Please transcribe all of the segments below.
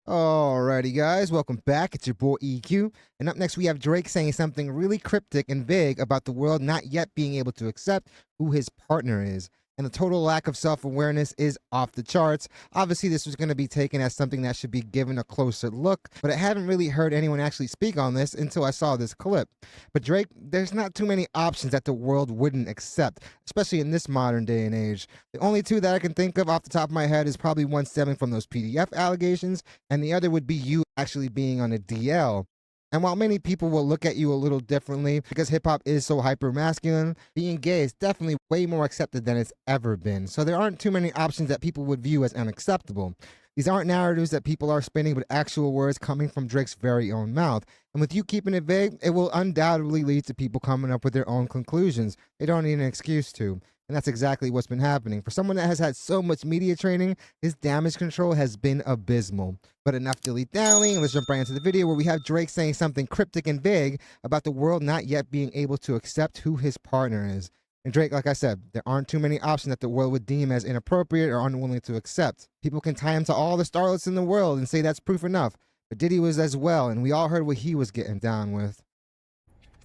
Alrighty, guys, welcome back. It's your boy EQ. And up next, we have Drake saying something really cryptic and vague about the world not yet being able to accept who his partner is. And the total lack of self awareness is off the charts. Obviously, this was going to be taken as something that should be given a closer look, but I haven't really heard anyone actually speak on this until I saw this clip. But Drake, there's not too many options that the world wouldn't accept, especially in this modern day and age. The only two that I can think of off the top of my head is probably one stemming from those PDF allegations, and the other would be you actually being on a DL. And while many people will look at you a little differently because hip hop is so hyper masculine, being gay is definitely way more accepted than it's ever been. So there aren't too many options that people would view as unacceptable. These aren't narratives that people are spinning, but actual words coming from Drake's very own mouth. And with you keeping it vague, it will undoubtedly lead to people coming up with their own conclusions. They don't need an excuse to. And that's exactly what's been happening. For someone that has had so much media training, his damage control has been abysmal. But enough dilly-dallying, let's jump right into the video where we have Drake saying something cryptic and vague about the world not yet being able to accept who his partner is. And Drake, like I said, there aren't too many options that the world would deem as inappropriate or unwilling to accept. People can tie him to all the starlets in the world and say that's proof enough. But Diddy was as well, and we all heard what he was getting down with.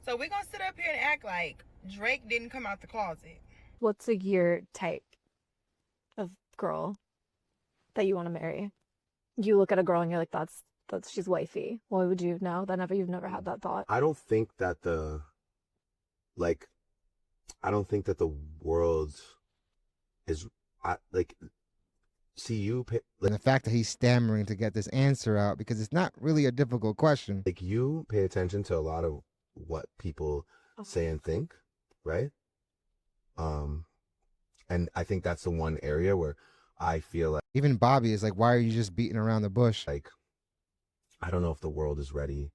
So we're going to sit up here and act like Drake didn't come out the closet. What's your type of girl that you want to marry? You look at a girl and you're like, that's she's wifey. Why would you know? You've never had that thought. I don't think that the world is see you pay, And the fact that he's stammering to get this answer out because it's not really a difficult question. like you pay attention to a lot of what people say and think, right? And I think that's the one area where I feel like Even Bobby is like, why are you just beating around the bush? I don't know if the world is ready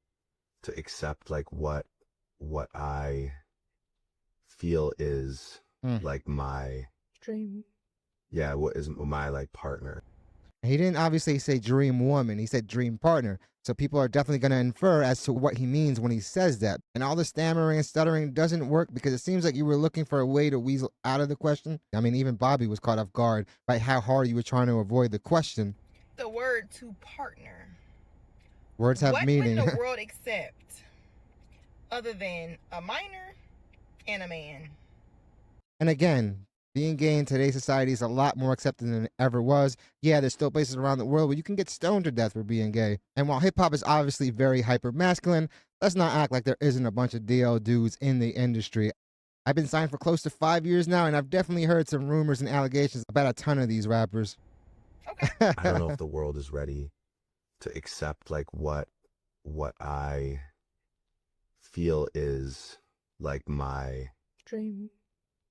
to accept like what I feel is like my dream. Yeah, what is my like partner. He didn't obviously say dream woman, he said dream partner. So people are definitely going to infer as to what he means when he says that. And all the stammering and stuttering doesn't work because it seems like you were looking for a way to weasel out of the question. I mean, even Bobby was caught off guard by how hard you were trying to avoid the question. The word to partner. Words have meaning. What would the world accept other than a minor and a man? And again, being gay in today's society is a lot more accepted than it ever was. Yeah, there's still places around the world where you can get stoned to death for being gay. And while hip-hop is obviously very hyper-masculine, let's not act like there isn't a bunch of DL dudes in the industry. I've been signed for close to 5 years now, and I've definitely heard some rumors and allegations about a ton of these rappers. Okay. I don't know if the world is ready to accept like what I feel is like my dream.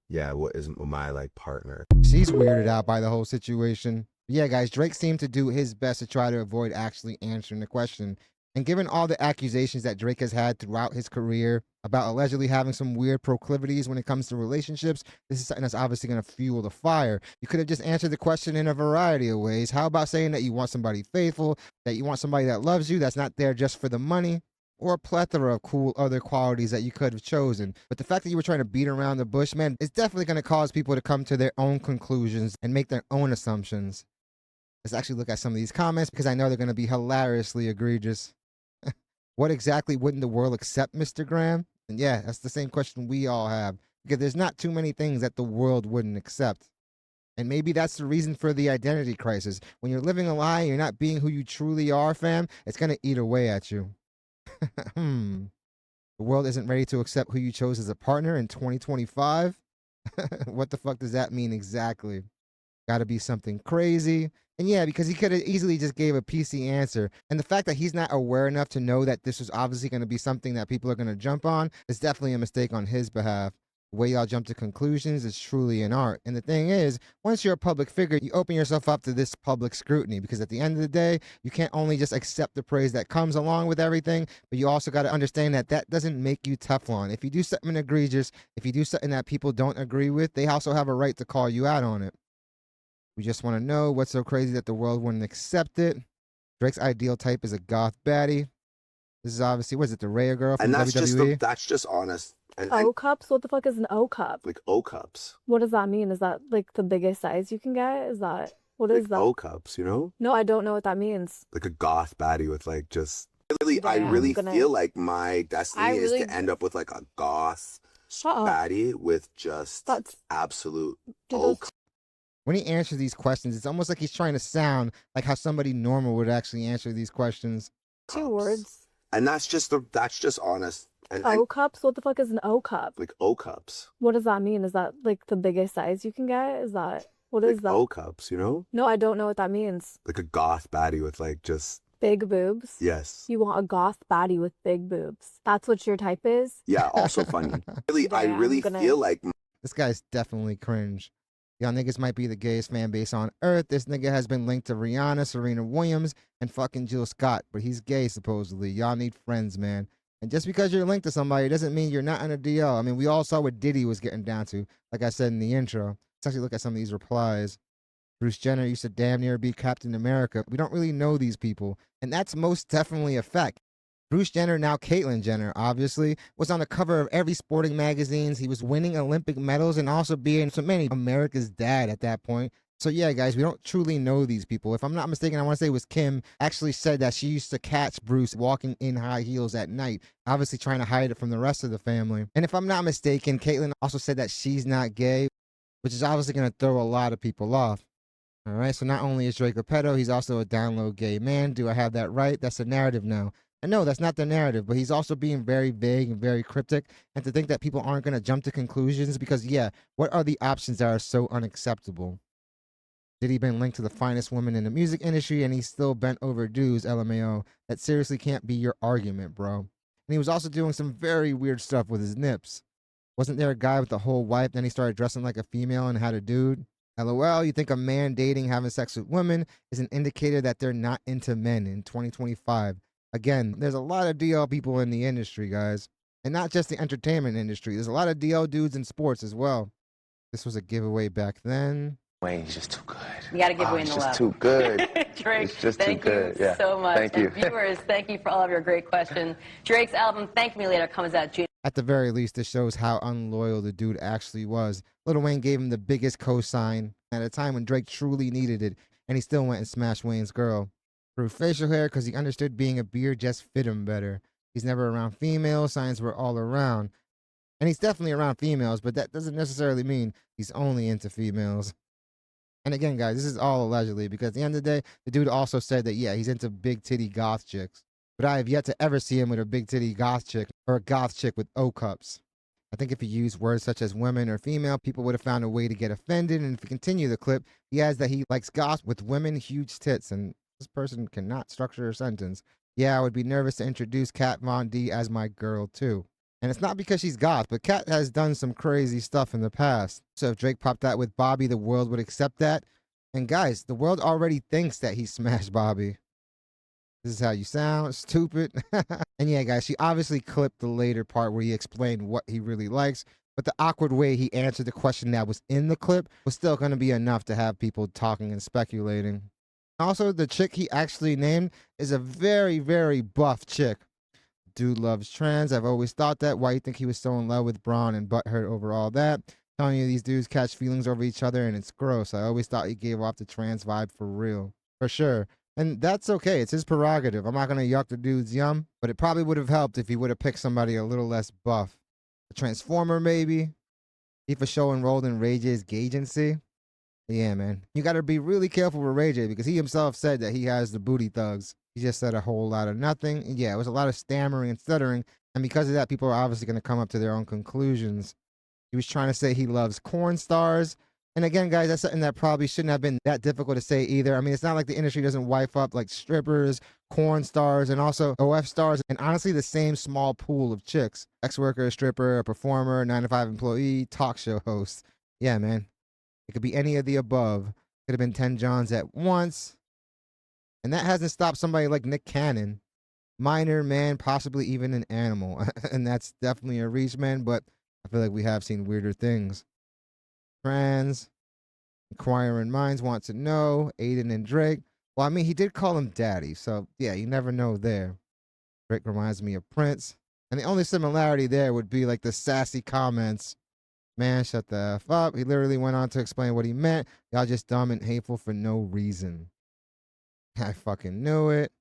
Yeah, what is my like partner. She's weirded out by the whole situation. Yeah, guys, Drake seemed to do his best to try to avoid actually answering the question. And given all the accusations that Drake has had throughout his career about allegedly having some weird proclivities when it comes to relationships, this is something that's obviously going to fuel the fire. You could have just answered the question in a variety of ways. How about saying that you want somebody faithful, that you want somebody that loves you, that's not there just for the money? Or a plethora of cool other qualities that you could have chosen. But the fact that you were trying to beat around the bush, man, is definitely going to cause people to come to their own conclusions and make their own assumptions. Let's actually look at some of these comments because I know they're going to be hilariously egregious. What exactly wouldn't the world accept, Mr. Graham? And yeah, that's the same question we all have. Because there's not too many things that the world wouldn't accept. And maybe that's the reason for the identity crisis. When you're living a lie and you're not being who you truly are, fam, it's going to eat away at you. The world isn't ready to accept who you chose as a partner in 2025? What the fuck does that mean exactly? Gotta be something crazy. And yeah, because he could have easily just gave a PC answer. And the fact that he's not aware enough to know that this was obviously going to be something that people are going to jump on is definitely a mistake on his behalf. The way y'all jump to conclusions is truly an art. And the thing is, once you're a public figure, you open yourself up to this public scrutiny because at the end of the day, you can't only just accept the praise that comes along with everything, but you also got to understand that that doesn't make you Teflon. If you do something egregious, if you do something that people don't agree with, they also have a right to call you out on it. We just want to know what's so crazy that the world wouldn't accept it. Drake's ideal type is a goth baddie. This is obviously, what is it, the Rhea girl from And that's WWE? that's just honest. And O cups? What the fuck is an O cup? like O cups. What does that mean? Is that like the biggest size you can get? Is that What is Like that? O cups, you know? No, I don't know what that means. Like a goth baddie with like just really, I Damn, really gonna. feel like my I destiny is really. to end up with like a goth Shut up. baddie with just That's. absolute Dude, O those When he answers these questions, it's almost like he's trying to sound like how somebody normal would actually answer these questions. two cups. words. And that's just honest. And O cups? What the fuck is an O cup? like O cups. What does that mean? Is that like the biggest size you can get? Is that what Like is that? O cups, you know? No, I don't know what that means. Like a goth baddie with like just Big boobs? yes. You want a goth baddie with big boobs. That's what your type is? Yeah, also funny. Really, I Damn, really gonna. feel like This guy's definitely cringe. Y'all niggas might be the gayest fan base on earth. This nigga has been linked to Rihanna, Serena Williams, and fucking Jill Scott, but he's gay supposedly. Y'all need friends, man. And just because you're linked to somebody doesn't mean you're not in a DL. I mean, we all saw what Diddy was getting down to, like I said in the intro. Let's actually look at some of these replies. Bruce Jenner used to damn near be Captain America. We don't really know these people, and that's most definitely a fact. Bruce Jenner, now Caitlyn Jenner, obviously, was on the cover of every sporting magazines. He was winning Olympic medals and also being so many America's dad at that point. So yeah, guys, we don't truly know these people. If I'm not mistaken, I want to say it was Kim actually said that she used to catch Bruce walking in high heels at night, obviously trying to hide it from the rest of the family. And if I'm not mistaken, Caitlyn also said that she's not gay, which is obviously going to throw a lot of people off. All right, so not only is Drake a pedo, he's also a down low gay man. Do I have that right? That's the narrative now. And no, that's not the narrative, but he's also being very vague and very cryptic. And to think that people aren't going to jump to conclusions because, yeah, what are the options that are so unacceptable? Did he been linked to the finest women in the music industry and he's still bent over dues, LMAO? That seriously can't be your argument, bro. And he was also doing some very weird stuff with his nips. Wasn't there a guy with a whole wife, then he started dressing like a female and had a dude? LOL, you think a man dating, having sex with women is an indicator that they're not into men in 2025? Again, there's a lot of DL people in the industry, guys. And not just the entertainment industry. There's a lot of DL dudes in sports as well. This was a giveaway back then. Wayne's just too good. You got to give Wayne It's the just love. too good. Drake, It's just too thank good. you Yeah. so much. Thank you. And viewers, thank you for all of your great questions. Drake's album, Thank Me Later, comes out June. At the very least, this shows how unloyal the dude actually was. Lil Wayne gave him the biggest cosign at a time when Drake truly needed it, and he still went and smashed Wayne's girl. Grew facial hair because he understood being a beard just fit him better. He's never around females, signs were all around. And he's definitely around females, but that doesn't necessarily mean he's only into females. And again, guys, this is all allegedly because at the end of the day, the dude also said that, yeah, he's into big titty goth chicks. But I have yet to ever see him with a big titty goth chick or a goth chick with O cups. I think if he used words such as women or female, people would have found a way to get offended. And if we continue the clip, he adds that he likes goth with women, huge tits. And this person cannot structure a sentence. Yeah, I would be nervous to introduce Kat Von D as my girl, too. And it's not because she's goth, but Kat has done some crazy stuff in the past. So if Drake popped out with Bobby, the world would accept that. And guys, the world already thinks that he smashed Bobby. This is how you sound, stupid. And yeah, guys, she obviously clipped the later part where he explained what he really likes, but the awkward way he answered the question that was in the clip was still going to be enough to have people talking and speculating. Also, the chick he actually named is a very, very buff chick. Dude loves trans. I've always thought that. Why you think he was so in love with Braun and butthurt over all that? Telling you these dudes catch feelings over each other and it's gross. I always thought he gave off the trans vibe for real. For sure. And that's okay. It's his prerogative. I'm not going to yuck the dude's yum, but it probably would have helped if he would have picked somebody a little less buff. A transformer, maybe? He for sure enrolled in Ray J's Gagency. Yeah, man. You got to be really careful with Ray J because he himself said that he has the booty thugs. He just said a whole lot of nothing. And yeah, it was a lot of stammering and stuttering. And because of that, people are obviously going to come up to their own conclusions. He was trying to say he loves corn stars. And again, guys, that's something that probably shouldn't have been that difficult to say either. I mean, it's not like the industry doesn't wife up like strippers, corn stars, and also OF stars, and honestly, the same small pool of chicks. Ex-worker, stripper, a performer, 9-to-5 employee, talk show host. Yeah, man. It could be any of the above. Could have been 10 Johns at once. And that hasn't stopped somebody like Nick Cannon. Minor, man, possibly even an animal. And that's definitely a reach, man, but I feel like we have seen weirder things. Trans, inquiring minds want to know, Aiden and Drake. Well, I mean, he did call him daddy, so yeah, you never know there. Drake reminds me of Prince, and the only similarity there would be like the sassy comments Man, shut the F up. He literally went on to explain what he meant. Y'all just dumb and hateful for no reason. I fucking knew it.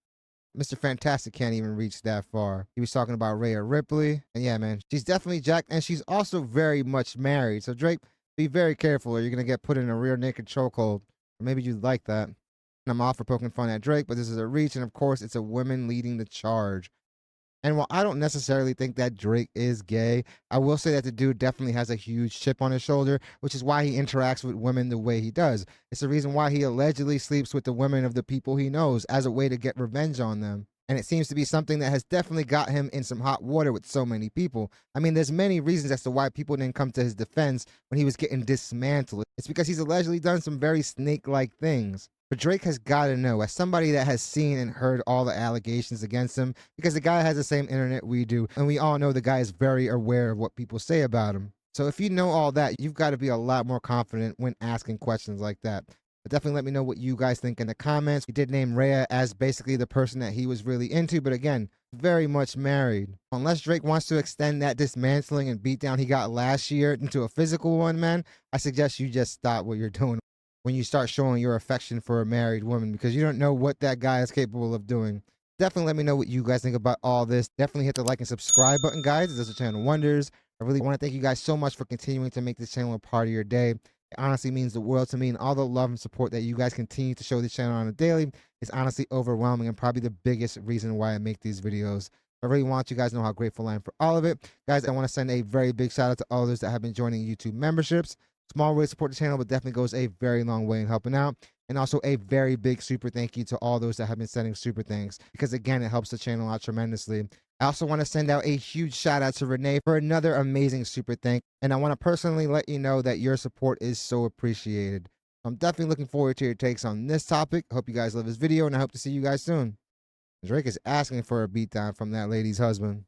Mr. Fantastic can't even reach that far. He was talking about Rhea Ripley. And yeah, man, she's definitely jacked, and she's also very much married. So Drake, be very careful or you're going to get put in a rear naked chokehold. Or maybe you'd like that. And I'm all for poking fun at Drake, but this is a reach, and of course, it's a woman leading the charge. And while I don't necessarily think that Drake is gay, I will say that the dude definitely has a huge chip on his shoulder, which is why he interacts with women the way he does. It's the reason why he allegedly sleeps with the women of the people he knows as a way to get revenge on them. And it seems to be something that has definitely got him in some hot water with so many people. I mean, there's many reasons as to why people didn't come to his defense when he was getting dismantled. It's because he's allegedly done some very snake-like things. But Drake has got to know, as somebody that has seen and heard all the allegations against him, because the guy has the same internet we do, and we all know the guy is very aware of what people say about him. So if you know all that, you've got to be a lot more confident when asking questions like that. But definitely let me know what you guys think in the comments. He did name Rhea as basically the person that he was really into, but again, very much married. Unless Drake wants to extend that dismantling and beatdown he got last year into a physical one, man, I suggest you just stop what you're doing when you start showing your affection for a married woman, because you don't know what that guy is capable of doing. Definitely let me know what you guys think about all this. Definitely hit the like and subscribe button, guys. It does the channel wonders. I really want to thank you guys so much for continuing to make this channel a part of your day. It honestly means the world to me, and all the love and support that you guys continue to show this channel on a daily is honestly overwhelming and probably the biggest reason why I make these videos. I really want you guys to know how grateful I am for all of it. Guys, I want to send a very big shout out to all those that have been joining YouTube memberships. Small way to support the channel, but definitely goes a very long way in helping out. And also a very big super thank you to all those that have been sending super thanks, because again, it helps the channel out tremendously. I also want to send out a huge shout out to Renee for another amazing super thank. And I want to personally let you know that your support is so appreciated. I'm definitely looking forward to your takes on this topic. Hope you guys love this video, and I hope to see you guys soon. Drake is asking for a beatdown from that lady's husband.